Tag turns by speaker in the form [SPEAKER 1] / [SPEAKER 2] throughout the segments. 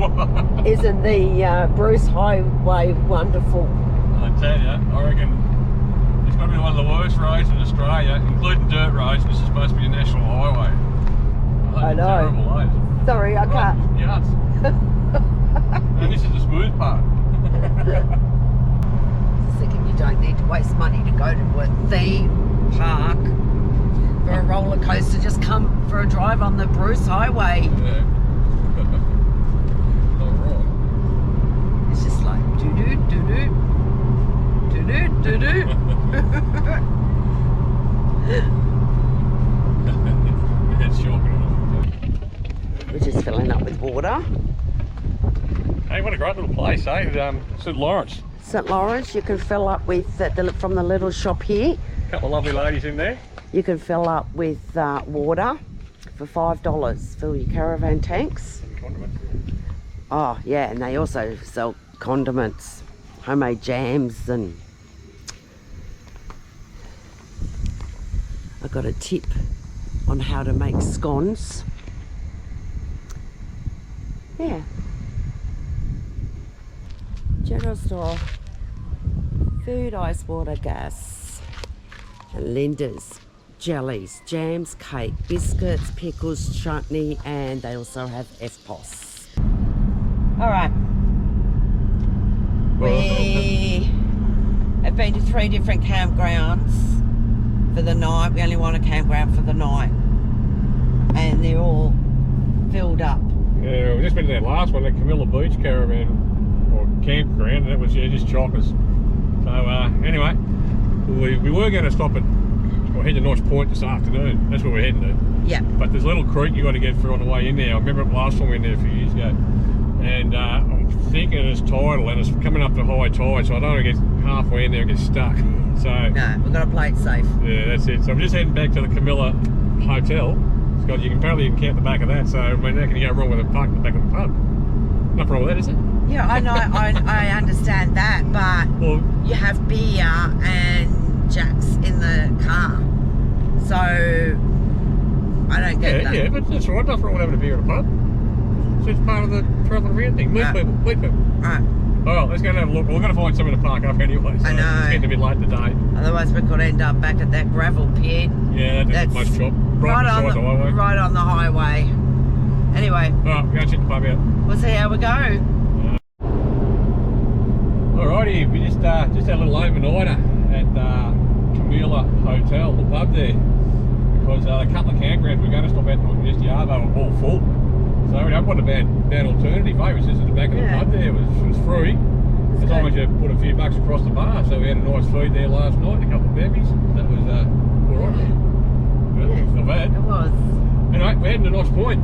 [SPEAKER 1] Isn't the Bruce Highway wonderful?
[SPEAKER 2] I tell you, I reckon it's got to be one of the worst roads in Australia, including dirt roads. This is supposed to be a national highway.
[SPEAKER 1] I know.
[SPEAKER 2] Terrible roads.
[SPEAKER 1] Sorry, I can't.
[SPEAKER 2] Yes. And this is the smooth part.
[SPEAKER 1] Thinking you don't need to waste money to go to a theme park for a roller coaster. Just come for a drive on the Bruce Highway.
[SPEAKER 2] Yeah. Not wrong.
[SPEAKER 1] It's just like doo-doo, doo-doo, doo-doo, doo-doo.
[SPEAKER 2] It's shocking.
[SPEAKER 1] We're just filling up with water.
[SPEAKER 2] Hey, what a great little place, eh? St Lawrence.
[SPEAKER 1] St Lawrence, you can fill up with, from the little shop here,
[SPEAKER 2] A couple of lovely ladies in there.
[SPEAKER 1] you can fill up with water for $5. Fill your caravan tanks.
[SPEAKER 2] Condiments.
[SPEAKER 1] Oh yeah, and they also sell condiments, homemade jams, and I got a tip on how to make scones. Yeah. General store, food, ice, water, gas, and Linda's, jellies, jams, cake, biscuits, pickles, chutney, and they also have FPOS. All right. We have been to 3 different campgrounds for the night. We only want a campground for the night, and they're all filled up.
[SPEAKER 2] Yeah, we just went to that last one, that Camilla Beach Caravan or campground, and it was just chockers. So anyway, we were going to stop at, or head to Notch Point this afternoon. That's where we're heading to.
[SPEAKER 1] Yeah.
[SPEAKER 2] But there's a little creek you got to get through on the way in there. I remember it last time we went there a few years ago, and I'm thinking it's tidal and it's coming up to high tide, so I don't want to get halfway in there and get stuck. So
[SPEAKER 1] No, we've got to play it safe.
[SPEAKER 2] yeah, that's it. So I'm just heading back to the Camilla Hotel. Because you can apparently count the back of that, so I mean, how can you go wrong with a park in the back of the pub? Nothing wrong with that, is it?
[SPEAKER 1] Yeah, I know, I understand that, but
[SPEAKER 2] Well,
[SPEAKER 1] you have beer and Jacks in the car, so I don't get that.
[SPEAKER 2] yeah, but that's all right. Nothing wrong with having a beer at a pub. So it's part of the travelling around thing. Meet people.
[SPEAKER 1] Right.
[SPEAKER 2] All right, let's go and have a look. We're going to find something to park up anyway. So
[SPEAKER 1] I know.
[SPEAKER 2] It's getting a bit late today.
[SPEAKER 1] Otherwise, we could end up back at that gravel pit.
[SPEAKER 2] Yeah, that's most chop.
[SPEAKER 1] Right on the
[SPEAKER 2] highway.
[SPEAKER 1] right on the highway. Anyway,
[SPEAKER 2] All right, go and check the pub out.
[SPEAKER 1] we'll see how we go.
[SPEAKER 2] Alrighty, we just had a little overnighter at Camilla Hotel, the pub there, because a couple of campgrounds we're going to stop at just the other were all full. So we don't want a bad alternative, eh? It was just at the back of the pub there. It was free, as long as you put a few bucks across the bar. So we had a nice feed there last night, a couple of bevies. That was alright.
[SPEAKER 1] Yes,
[SPEAKER 2] Not bad.
[SPEAKER 1] it was.
[SPEAKER 2] Anyway, we're heading to Notch Point.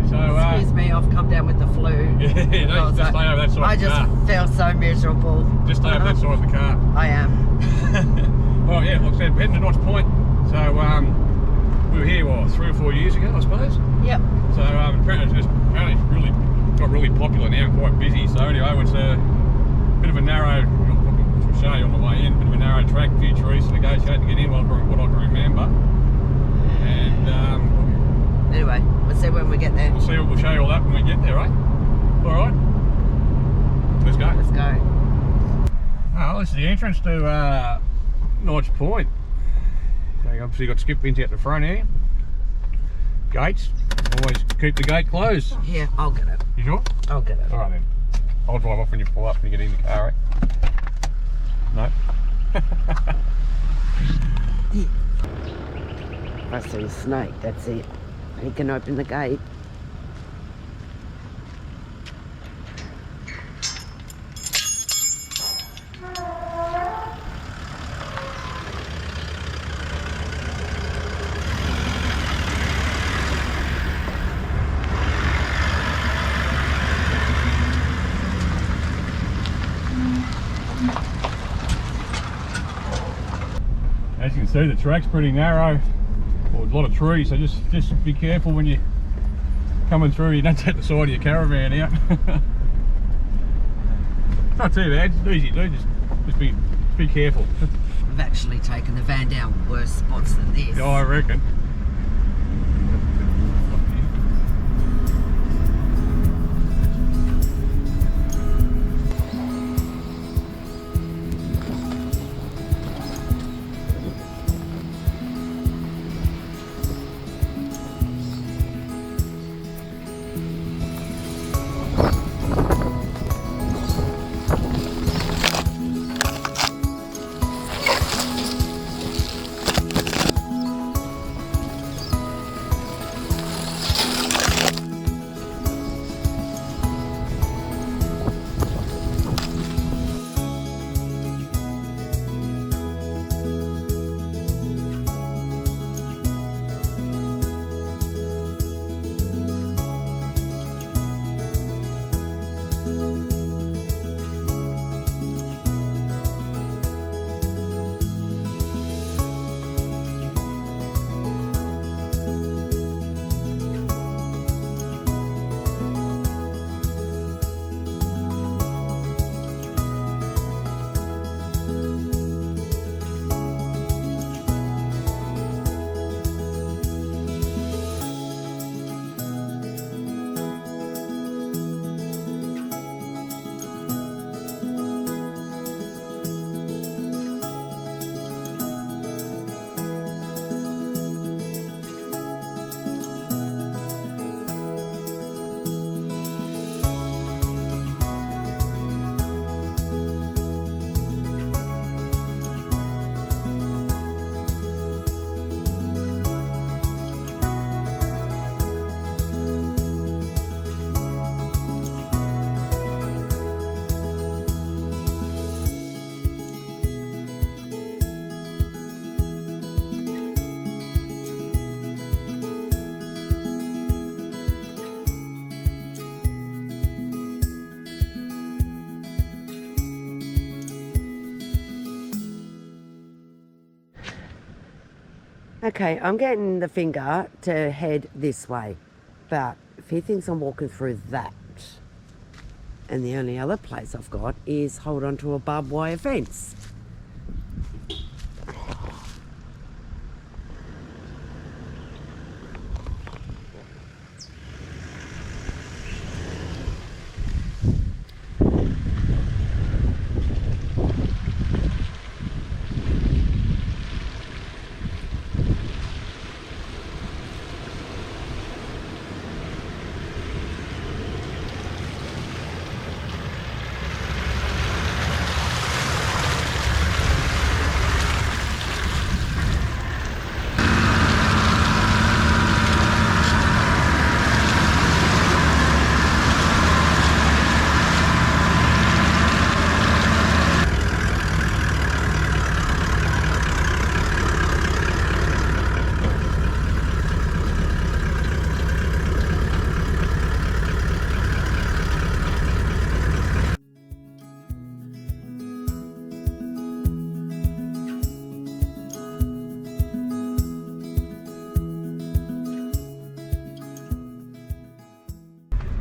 [SPEAKER 2] So
[SPEAKER 1] Excuse me, I've come down with the flu.
[SPEAKER 2] Yeah, no, just stay over that side
[SPEAKER 1] I
[SPEAKER 2] of the
[SPEAKER 1] just
[SPEAKER 2] car.
[SPEAKER 1] feel so miserable.
[SPEAKER 2] Just stay over that side of the car.
[SPEAKER 1] I am.
[SPEAKER 2] Well, yeah, like I said, we're heading to Notch Point. So we were here, 3 or 4 years ago, I suppose.
[SPEAKER 1] Yep.
[SPEAKER 2] So apparently it's really got really popular now and quite busy. So anyway, it's a bit of a narrow, which we'll show you on the way in, bit of a narrow track, a few trees to negotiate to get in, what I can remember. And
[SPEAKER 1] Anyway, we'll see when we get there.
[SPEAKER 2] we'll show you all that when we get there, right? All right. Let's go.
[SPEAKER 1] Let's go.
[SPEAKER 2] Oh, this is the entrance to Notch Point. So you obviously got skip pins out the front here. Gates. Always keep the gate closed.
[SPEAKER 1] Here, I'll get it.
[SPEAKER 2] You sure?
[SPEAKER 1] I'll get it.
[SPEAKER 2] All right then. I'll drive off when you pull up and you get in the car, right? No.
[SPEAKER 1] I see a snake, that's it. He can open the gate.
[SPEAKER 2] As you can see, the track's pretty narrow. Well, there's a lot of trees, so just be careful when you're coming through. You don't take the side of your caravan out. It's not too bad. It's easy to do. Just be careful.
[SPEAKER 1] We've actually taken the van down worse spots than this.
[SPEAKER 2] Yeah, I reckon.
[SPEAKER 1] Okay, I'm getting the finger to head this way, but if he thinks I'm walking through that, and the only other place I've got is hold on to a barbed wire fence.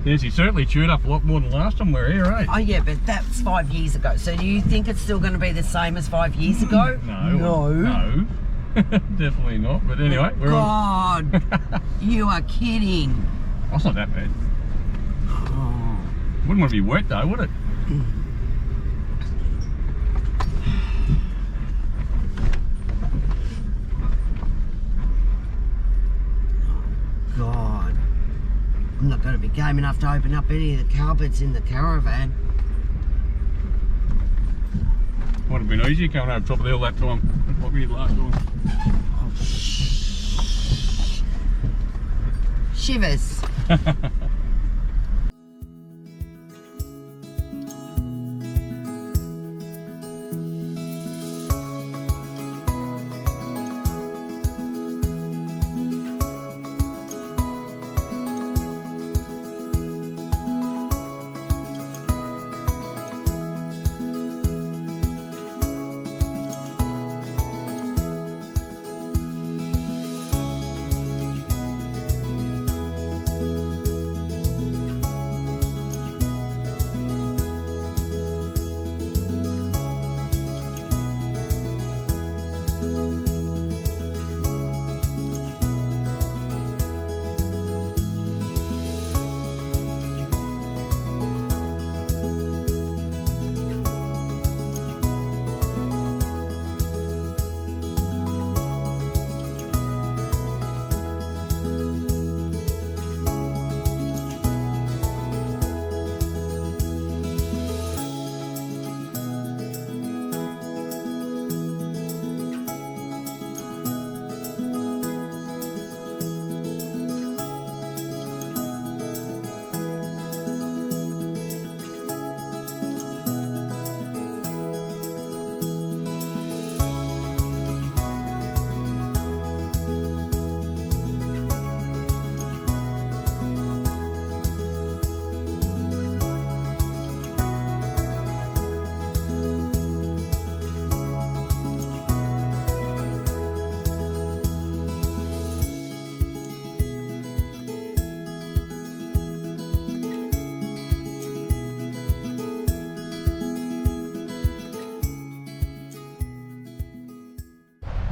[SPEAKER 2] Yes, he certainly chewed up a lot more than last time we were here, eh?
[SPEAKER 1] Oh yeah, but that's 5 years ago. So do you think it's still going to be the same as 5 years ago?
[SPEAKER 2] No. Definitely not. But anyway, we're on.
[SPEAKER 1] God, you are kidding.
[SPEAKER 2] Oh, it's not that bad.
[SPEAKER 1] Oh.
[SPEAKER 2] Wouldn't want to be wet though, would it?
[SPEAKER 1] God, I'm not going to be game enough to open up any of the cupboards in the caravan.
[SPEAKER 2] Would have been easier coming over top of the hill that time. What we did last time.
[SPEAKER 1] Oh, shivers.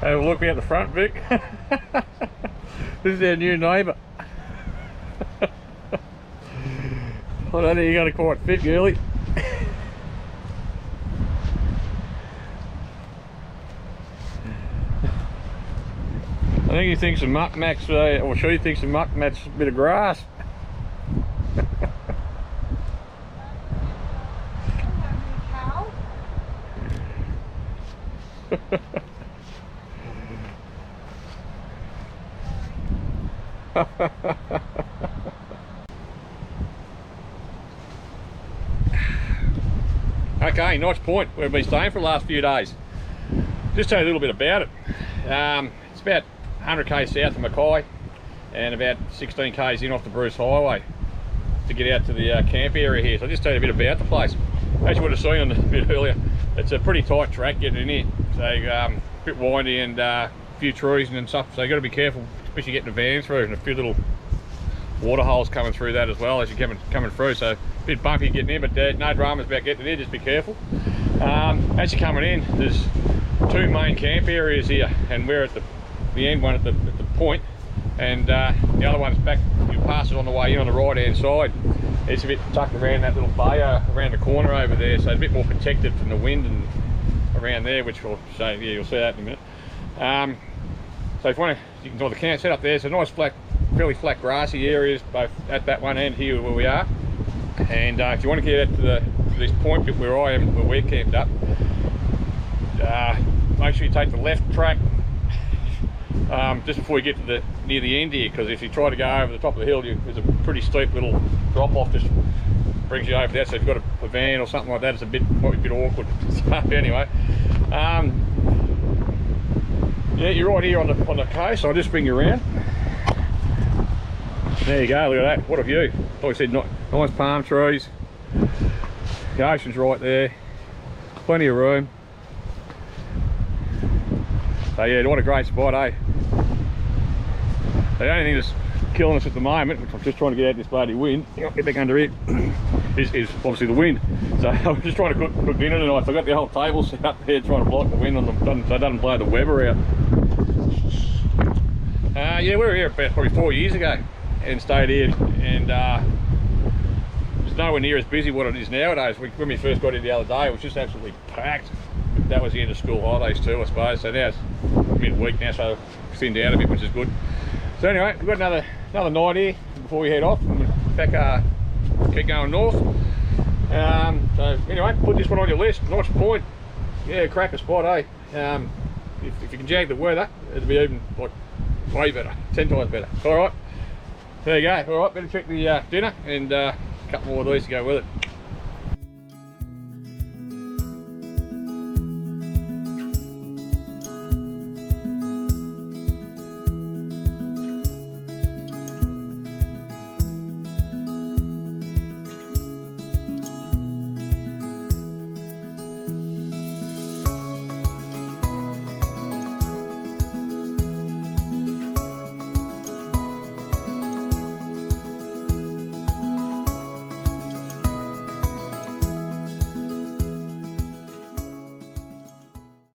[SPEAKER 2] Have a look out the front, Vic. This is our new neighbour. I don't think you're going to quite fit, girlie. I think he thinks the muck mat's, or she thinks the muck mat's a bit of grass. Okay, nice point. We've been staying for the last few days. Just tell you a little bit about it. It's about 100 k's south of Mackay and about 16 k's in off the Bruce Highway to get out to the camp area here. So I'll just tell you a bit about the place. As you would have seen on the bit earlier, it's a pretty tight track getting in here. So a bit windy and few trees and stuff, so you got to be careful, especially getting the van through, and a few little water holes coming through that as well as you're coming through, so a bit bumpy getting in, but no dramas about getting in, just be careful. As you're coming in, there's 2 main camp areas here, and we're at the end one at the point, and the other one's back. You pass it on the way in on the right hand side. It's a bit tucked around that little bay around the corner over there, so it's a bit more protected from the wind and around there, which will say, yeah, you'll see that in a minute. So if you want to, you can do the camp set up there. So nice flat, fairly flat grassy areas both at that one end here where we are. And if you want to get out to this point bit where I am, where we're camped up, make sure you take the left track just before you get to near the end here, because if you try to go over the top of the hill, there's a pretty steep little drop off, just brings you over there. So if you've got a van or something like that, it's might be a bit awkward. So anyway, yeah, you're right here on the coast. So I'll just bring you around. There you go, look at that, what a view. Like I said, nice palm trees, the ocean's right there, plenty of room. So yeah, what a great spot, eh? The only thing that's killing us at the moment, which I'm just trying to get out this bloody wind, get back under it, is obviously the wind. So I'm just trying to cook dinner tonight. So I've got the whole table set up there trying to block the wind on them, so it doesn't blow the weather out. Yeah, we were here about probably 4 years ago and stayed here, and it's nowhere near as busy what it is nowadays. When we first got here the other day, it was just absolutely packed. That was the end of school holidays too, I suppose. So now it's midweek now, so it's thinned out a bit, which is good. So anyway, we've got another night here before we head off and back keep going north. So anyway, put this one on your list. Nice point. Yeah, cracker spot, eh? If you can jag the weather, it'll be even like way better, 10 times better. All right, there you go. All right, better check the dinner and a couple more of these to go with it.